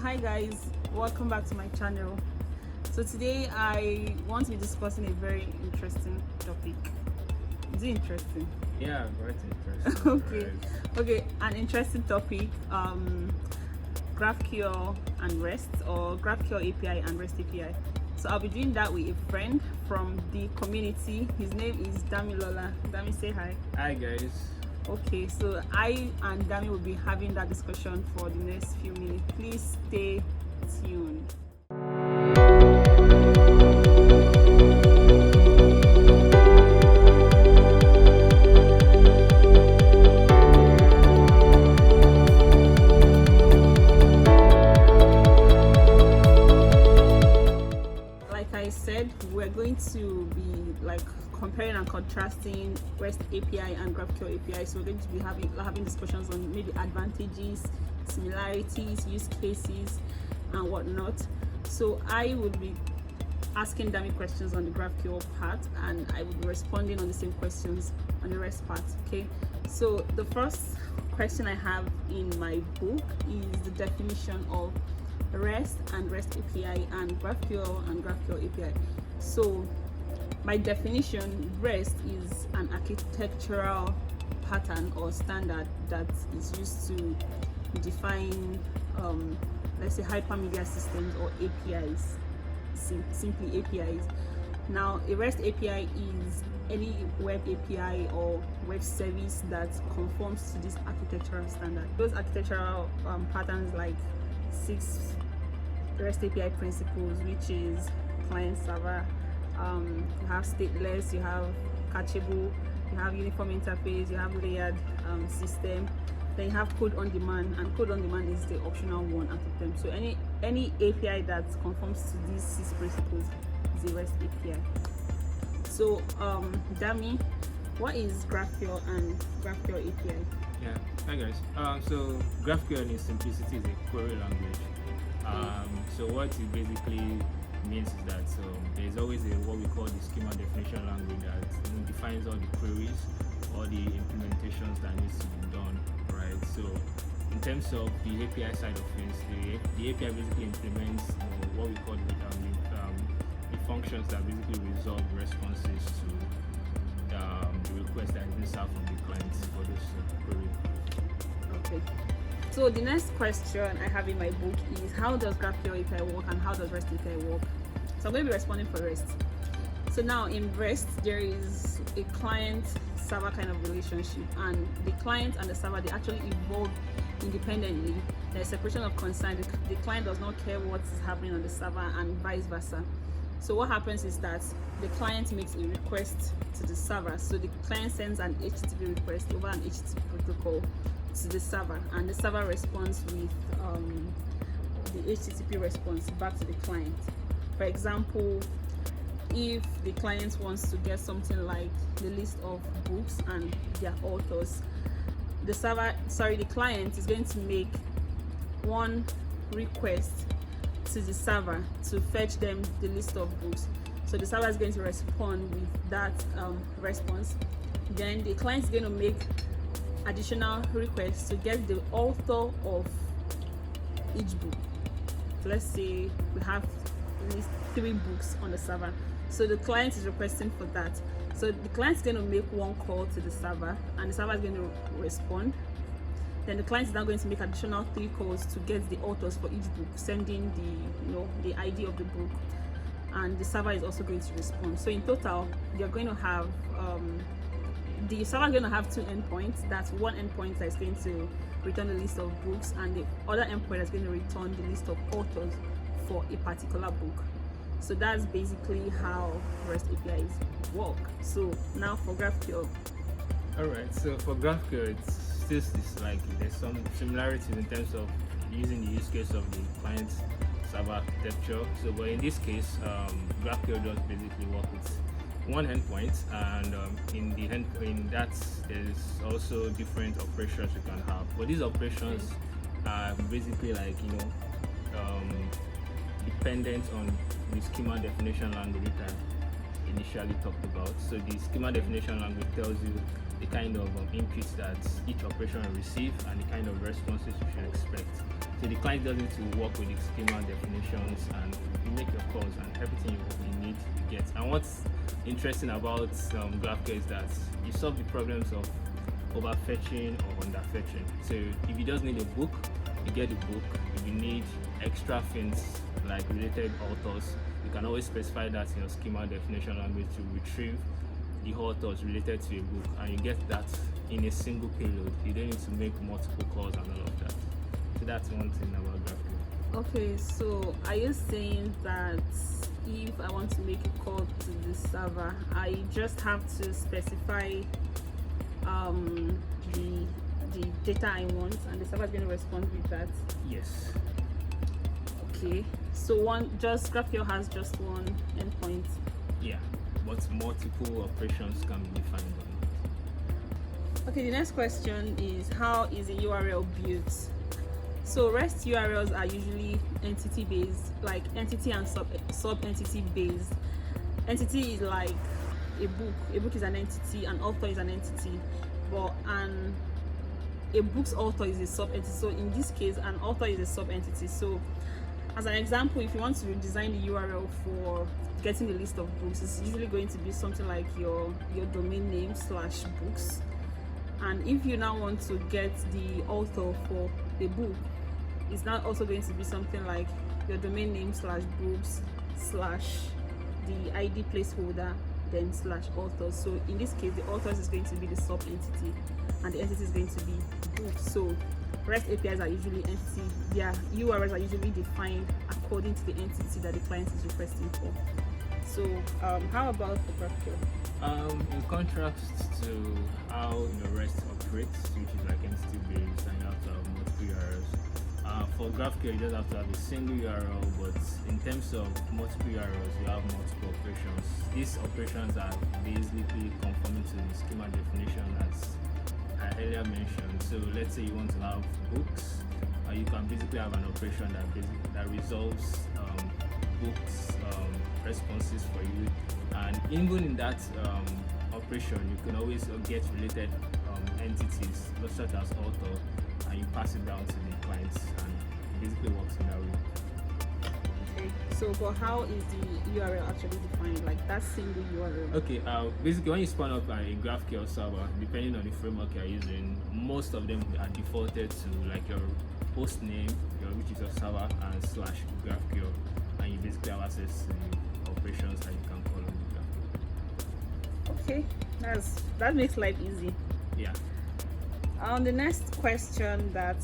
Hi guys, welcome back to my channel. So today I want to be discussing a very interesting topic. Is it interesting? Yeah, very interesting. Okay. Okay, an interesting topic, GraphQL and REST, or GraphQL API and REST API. So I'll be doing that with a friend from the community. His name is Dami. Dami, say hi. Hi guys. Okay, so I and Dami will be having that discussion for the next few minutes. Please stay tuned. Like I said, we're going to be comparing and contrasting REST API and GraphQL API. So we're going to be having discussions on maybe advantages, similarities, use cases, and whatnot. So I will be asking Dami questions on the GraphQL part, and I will be responding on the same questions on the REST part. Okay. So the first question I have in my book is the definition of REST and REST API and GraphQL and GraphQL API. So by definition, REST is an architectural pattern or standard that is used to define, let's say, hypermedia systems or APIs, simply APIs. Now, a REST API is any web API or web service that conforms to this architectural standard. Those architectural patterns like 6 REST API principles, which is client server, you have stateless, you have cacheable, you have uniform interface, you have layered system, then you have code on demand, and code on demand is the optional one out of them. So any API that conforms to these 6 principles is a REST API. So Dami, what is GraphQL and GraphQL API? Yeah, hi guys. So GraphQL in simplicity is a query language. So what it basically means is that there's always what we call the schema definition language that defines all the queries, all the implementations that needs to be done, right? So in terms of the API side of things, the API basically implements what we call the functions that basically resolve responses to the request that has been served from the clients for this query. Okay. So the next question I have in my book is, how does GraphQL API work and how does REST API work? So I'm going to be responding for REST. So now in REST, there is a client-server kind of relationship, and the client and the server, they actually evolve independently. There's separation of concern. The client does not care what is happening on the server and vice versa. So what happens is that the client makes a request to the server. So the client sends an HTTP request over an HTTP protocol to the server, and the server responds with the HTTP response back to the client. For example, if the client wants to get something like the list of books and their authors, the client is going to make one request to the server to fetch them the list of books. So the server is going to respond with that response. Then the client is going to make additional requests to get the author of each book. So let's say we have at least 3 books on the server, so the client is requesting for that. So the client is going to make one call to the server, and the server is going to respond. Then the client is now going to make additional 3 calls to get the authors for each book, sending the ID of the book, and the server is also going to respond. So in total, you're going to have the server is going to have 2 endpoints. That's one endpoint that is going to return the list of books, and the other endpoint is going to return the list of authors for a particular book. So that's basically how REST APIs work. So now for GraphQL. Alright, so for GraphQL, it's still there's some similarities in terms of using the use case of the client server architecture. So but in this case, GraphQL does basically work with one endpoint, and in that there's also different operations you can have. But these operations are basically dependent on the schema definition language that I initially talked about. So the schema definition language tells you the kind of inputs that each operation will receive and the kind of responses you should expect. So the client doesn't need to work with the schema definitions, and you make your calls and everything you need you get. And what's interesting about GraphQL is that you solve the problems of overfetching or underfetching. So if you just need a book, you get the book. If you need extra things like related authors, you can always specify that in your schema definition language to retrieve the authors related to a book, and you get that in a single payload. You don't need to make multiple calls and all of that. So that's one thing about GraphQL. Okay, so are you saying that if I want to make a call to the server, I just have to specify the data I want, and the server is going to respond with that? Yes. Okay, so GraphQL has just one endpoint. Yeah, but multiple operations can be defined on it. Okay, the next question is, how is a URL built? So REST URLs are usually entity based, like entity and sub entity based. Entity is like a book. A book is an entity, an author is an entity, but a book's author is a sub entity. So in this case, an author is a sub entity. So as an example, if you want to design the URL for getting the list of books, it's usually going to be something like your domain name / books. And if you now want to get the author for the book, it's now also going to be something like your domain name / books / the ID placeholder, then /author. So in this case, the authors is going to be the sub entity, and the entity is going to be books. So REST APIs are usually entity, their URLs are usually defined according to the entity that the client is requesting for. So how about for GraphQL? In contrast to how REST operates, which is like entity based and you have to have multiple URLs, for GraphQL you just have to have a single URL, but in terms of multiple URLs you have multiple operations. These operations are basically conforming to the schema definition as I earlier mentioned. So let's say you want to have books, you can basically have an operation that resolves books responses for you, and even in that operation you can always get related entities such as author, and you pass it down to the clients, and it basically works in that way. Okay, so but how is the URL actually defined, like that single URL? Okay, basically when you spawn up a GraphQL server, depending on the framework you're using, most of them are defaulted to like your host name, which is your server, and /GraphQL, and you basically have access to the operations that you can call on GraphQL. Okay, that makes life easy. Yeah. The next question that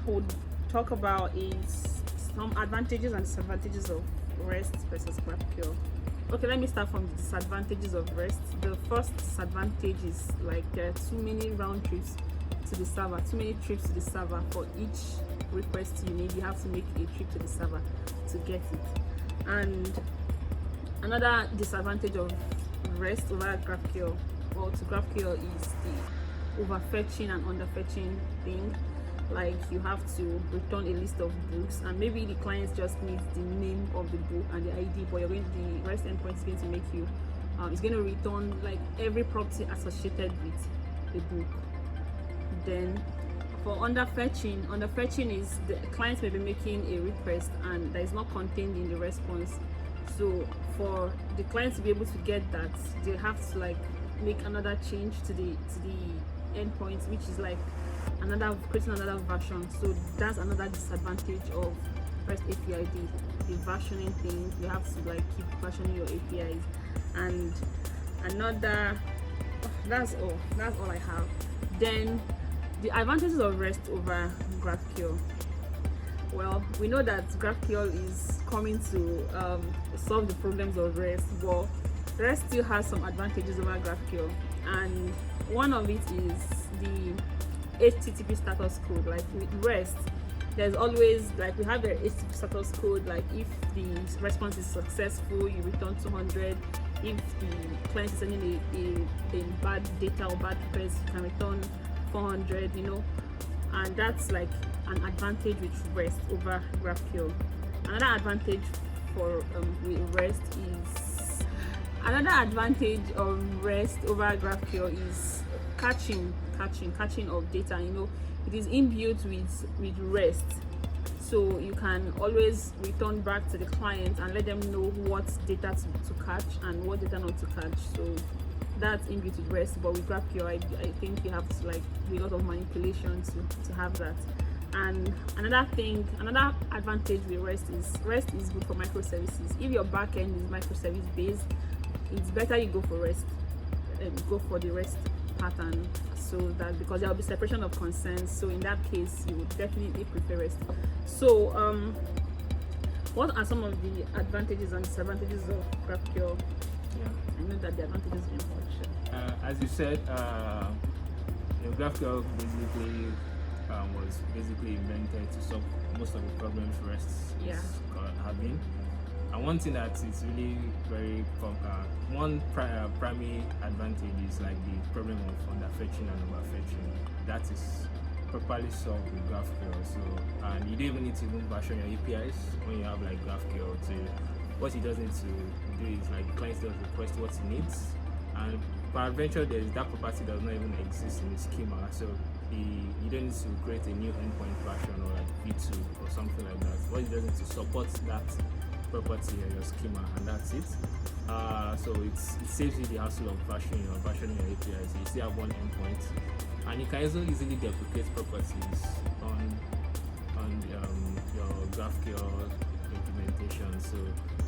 we'll talk about is some advantages and disadvantages of REST versus GraphQL. Okay, let me start from the disadvantages of REST. The first disadvantage is like there are too many round trips to the server, too many trips to the server. For each request you need, you have to make a trip to the server to get it. And another disadvantage of REST over GraphQL, or to GraphQL, is the overfetching and underfetching thing. Like you have to return a list of books, and maybe the client just needs the name of the book and the ID, but the REST endpoint is going to make you it's going to return like every property associated with the book. Then for underfetching is the client may be making a request and that is not contained in the response. So for the client to be able to get that, they have to like make another change to the endpoint, which is like creating another version. So that's another disadvantage of REST API, the versioning thing. You have to like keep versioning your APIs. And another, that's all I have. Then the advantages of REST over GraphQL. Well, we know that GraphQL is coming to solve the problems of REST, but REST still has some advantages over GraphQL, and one of it is the HTTP status code. Like with REST, there's always like we have the HTTP status code. Like if the response is successful, you return 200. If the client is sending a bad data or bad request, you can return 400. And that's like an advantage with REST over GraphQL. Another advantage for with REST is of REST over GraphQL is catching of data. It is inbuilt with REST. So you can always return back to the client and let them know what data to catch and what data not to catch. So that's in with REST, but with GraphQL, I think you have to like do a lot of manipulation to have that. And another advantage with REST is good for microservices. If your backend is microservice based, it's better you go for REST and go for the REST pattern, so that because there will be separation of concerns. So in that case, you would definitely prefer REST. So what are some of the advantages and disadvantages of GraphQL? Yeah. I know that the advantages are important. As you said, GraphQL basically was invented to solve most of the problems REST is having. And one thing that is really very primary advantage is like the problem of underfetching and overfetching. That is properly solved with GraphQL. So, and you don't even need to even version your APIs when you have like GraphQL. So, what it does need to do is like the client does request what it needs, and peradventure that property does not even exist in the schema. So you don't need to create a new endpoint version or like V2 or something like that. What it does need to support that property in your schema, and that's it. So it saves you the hassle of versioning your APIs. You still have one endpoint, and you can also easily deprecate properties on your GraphQL implementation. So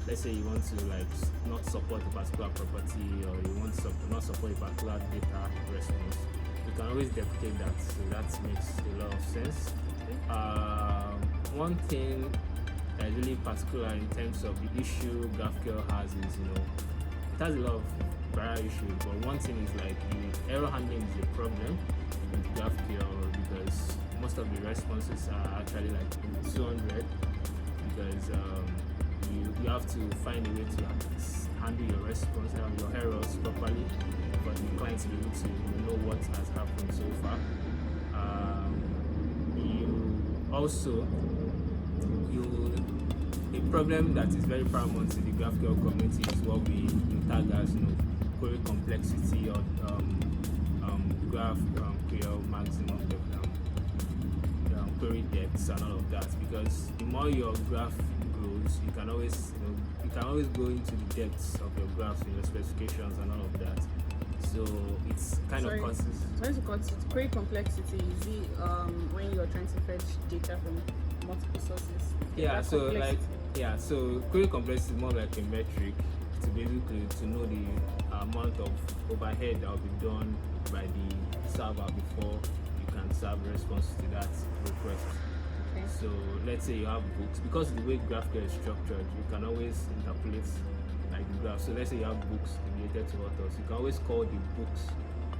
let's say you want to like not support a particular property, or you want to not support a particular data response, you can always deprecate that. So that makes a lot of sense. One thing that is really particular in terms of the issue GraphQL has is, it has a lot of various issues, but one thing is like the error handling is a problem with GraphQL, because most of the responses are actually like 200, because you have to find a way to handle your response and your errors properly for the client to be able to know what has happened so far. A problem that is very paramount to the GraphQL community is what we tag as query complexity, or GraphQL maximum query depths and all of that, because the more your graph grows, you can always go into the depths of your graphs in your specifications and all of that. So it's kind of consistent. Query complexity is when you are trying to fetch data from multiple sources. So query complexity is more like a metric to basically know the amount of overhead that will be done by the server before you can serve response to that request. Okay. So let's say you have books, because the way GraphQL is structured, you can always interpolate like the graph. So let's say you have books related to authors, you can always call the books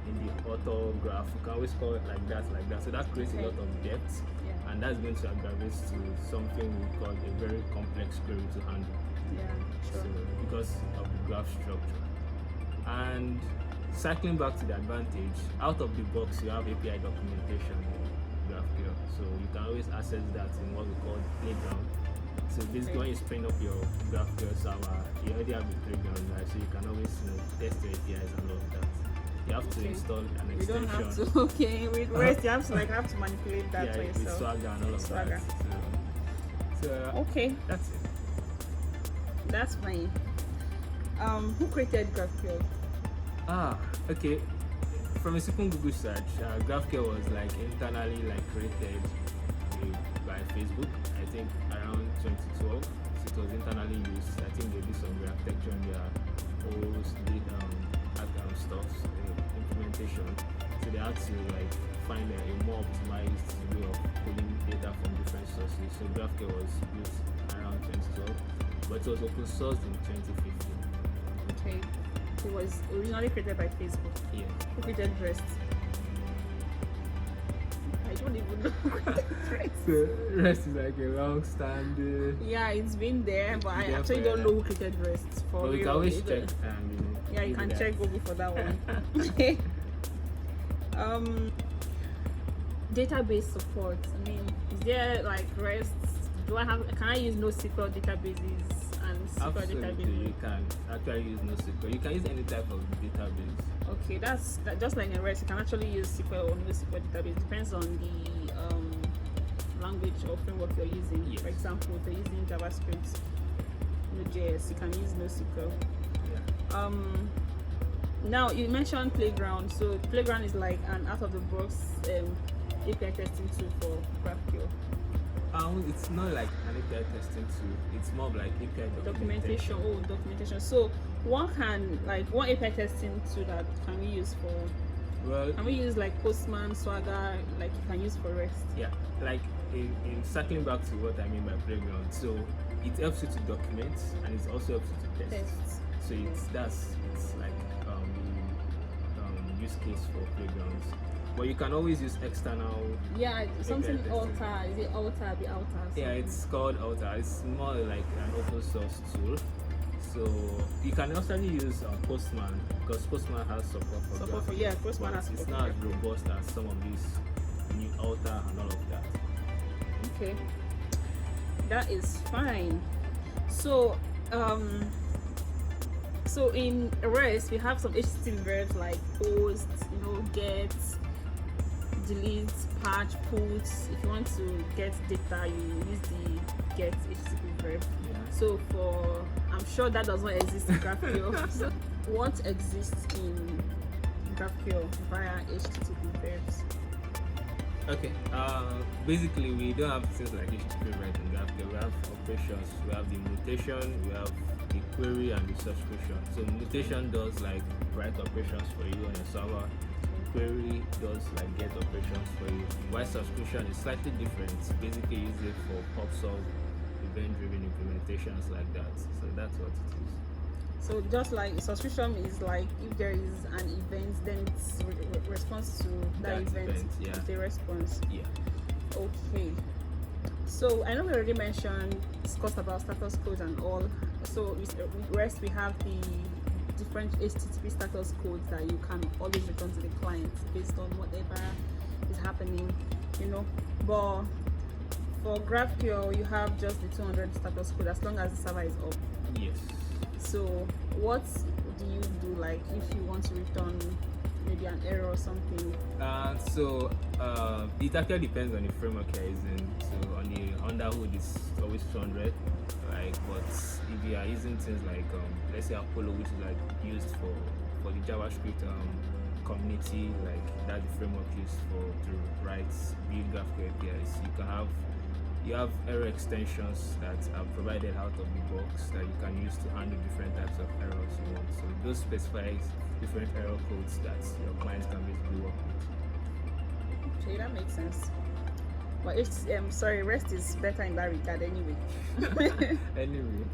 in the author graph. You can always call it like that. So that creates a lot of depth, and that's going to aggravate to something we call a very complex query to handle. Yeah, sure. So because of the graph structure. And cycling back to the advantage, out of the box you have API documentation in GraphQL, so you can always access that in what we call the playground. So basically, when you spin up your GraphQL server, you already have the playground, right? So you can always test your APIs and all of that. You have to install an extension. You don't have to. Okay, with REST, you have to manipulate that for yourself. With Swagger and all of that. So okay, that's it. That's fine. Who created GraphQL? Okay. From a simple Google search, GraphQL was like internally created by Facebook. I think around 2012. So it was internally used. I think they did some architecture on their whole stuff implementation. So they had to find a more optimized way of pulling data from different sources. So GraphQL was built around 2012, but it was open sourced in 2015. Okay. It was originally created by Facebook. Yeah. Who created REST? I don't even know. So REST is like a long-standing. Yeah, it's been there, but I actually don't know who created REST. But we can always check. Yeah, you can check Google for that one. Database support. I mean, is there REST? Can I use NoSQL databases and SQL Absolutely, databases? you can actually use NoSQL. You can use any type of database. Okay, that's just like in REST. You can actually use SQL or NoSQL database. Depends on the language or framework you're using. Yes. For example, if you're using JavaScript, Node.js, you can use NoSQL. Yeah. Now you mentioned Playground. So Playground is like an out-of-the-box API testing tool for GraphQL. It's not like an API testing tool. It's more of like API Documentation. Oh, documentation. So one API testing tool that can we use for? Well, Can we use like Postman, Swagger, like you can use for REST? yeah, like in circling back to what I mean by Playground. So it helps you to document, and it also helps you to test. Tests. So it's like use case for Playgrounds. But you can always use external. Yeah, something testing. Alter. Is it Alter? The Alter. Yeah, it's called Alter. It's more like an open source tool. So you can also use Postman, because Postman has support for Support for GraphQL, Postman but has it's support not for as robust as some of these new Alter and all of that. Okay, that is fine. So so in REST we have some HTTP verbs like post, get, delete, patch, put. If you want to get data, you use the get HTTP verb. Yeah. So I'm sure that does not exist in GraphQL. So what exists in GraphQL via HTTP verbs? Okay. Basically, we don't have things like HTTP right in GraphQL. We have operations. We have the mutation. We have the query and the subscription. So mutation does like write operations for you on your server. Query does like get operations for you. While subscription is slightly different. It's basically use it for pub/sub, event-driven implementations like that. So that's what it is. So just like subscription is like if there is an event, then it's response to that event. Yeah. It's a response. Yeah. Okay. So I know we already discussed about status codes and all. So with REST we have the different HTTP status codes that you can always return to the client based on whatever is happening, But for GraphQL you have just the 200 status code as long as the server is up. Yes. So what do you do like if you want to return maybe an error or something? It actually depends on the framework you're using. So on the underhood it's always 200. But if you are using things like let's say Apollo, which is like used for the JavaScript community, like that's the framework used to write build GraphQL APIs, you have error extensions that are provided out of the box that you can use to handle different types of errors you want. So those specifies different error codes that your clients can basically work with. Okay, that makes sense. But REST is better in that regard anyway. Anyway.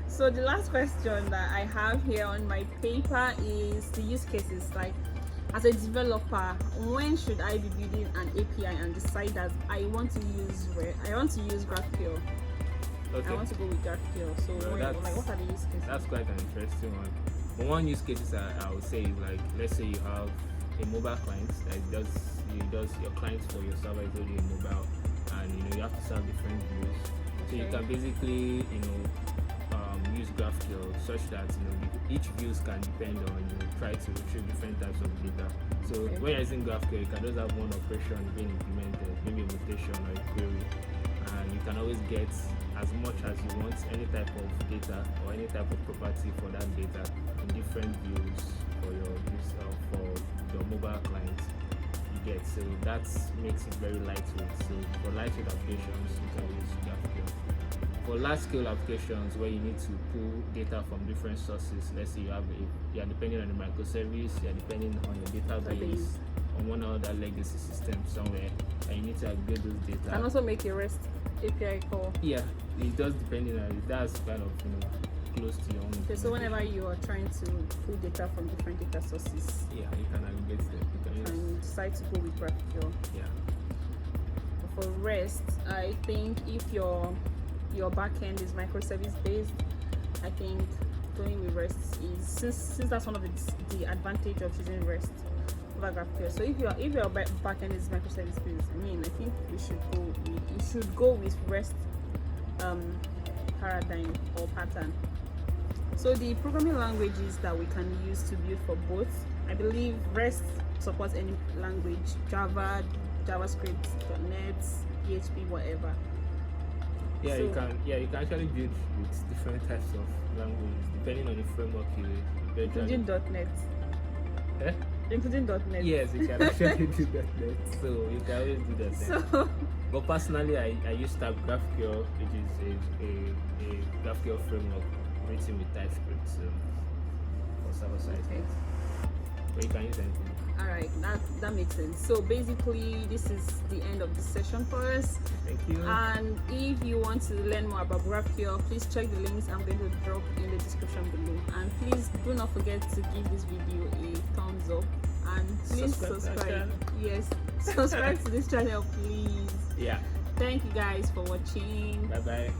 So the last question that I have here on my paper is the use cases. Like, as a developer, when should I be building an API and decide that I want to use GraphQL? Okay. I want to go with GraphQL. So what are the use cases? That's quite an interesting one. But one use case I would say is like, let's say you have a mobile client that does your client for your server is only a mobile, and you have to serve different views. Okay. So you can basically use GraphQL such that each views can depend on try to retrieve different types of data. So when you're using GraphQL, you can just have one operation being implemented, maybe a mutation or a query, and you can always get as much as you want, any type of data or any type of property for that data in different views for your mobile client. You get, so that makes it very lightweight. So for lightweight applications, you can use GraphQL. For large-scale applications where you need to pull data from different sources, let's say you are depending on a microservice, you are depending on your database, on one other legacy system somewhere, and you need to aggregate those data. And also make a REST API call. Yeah, it does depending on it. That's kind of close to your own. Okay, so whenever you are trying to pull data from different data sources, yeah, you can aggregate them. And decide to go with GraphQL. Yeah. For REST, I think if your backend is microservice based, I think going with REST is since that's one of the advantage of using REST over GraphQL. So if your backend is microservice based, I think you should go with REST paradigm or pattern. So the programming languages that we can use to build for both, I believe REST supports any language: Java, JavaScript, .NET, PHP, whatever. Yeah, you So- can. Yeah, you can actually build with different types of languages depending on the framework you eventually. Including .NET. Eh? Including .NET. Yes, you can actually do that. So you can always do that. So But personally, I use GraphQL, which is a GraphQL framework written with TypeScript, so for server-side. okay. But you can use anything. All right, that makes sense. So basically, this is the end of the session for us. Thank you. And if you want to learn more about GraphQL, please check the links I'm going to drop in the description below. And please do not forget to give this video a thumbs up and please Subscribe to our subscribe. channel. Yes, subscribe to this channel, please. Yeah. Thank you guys for watching. Bye bye.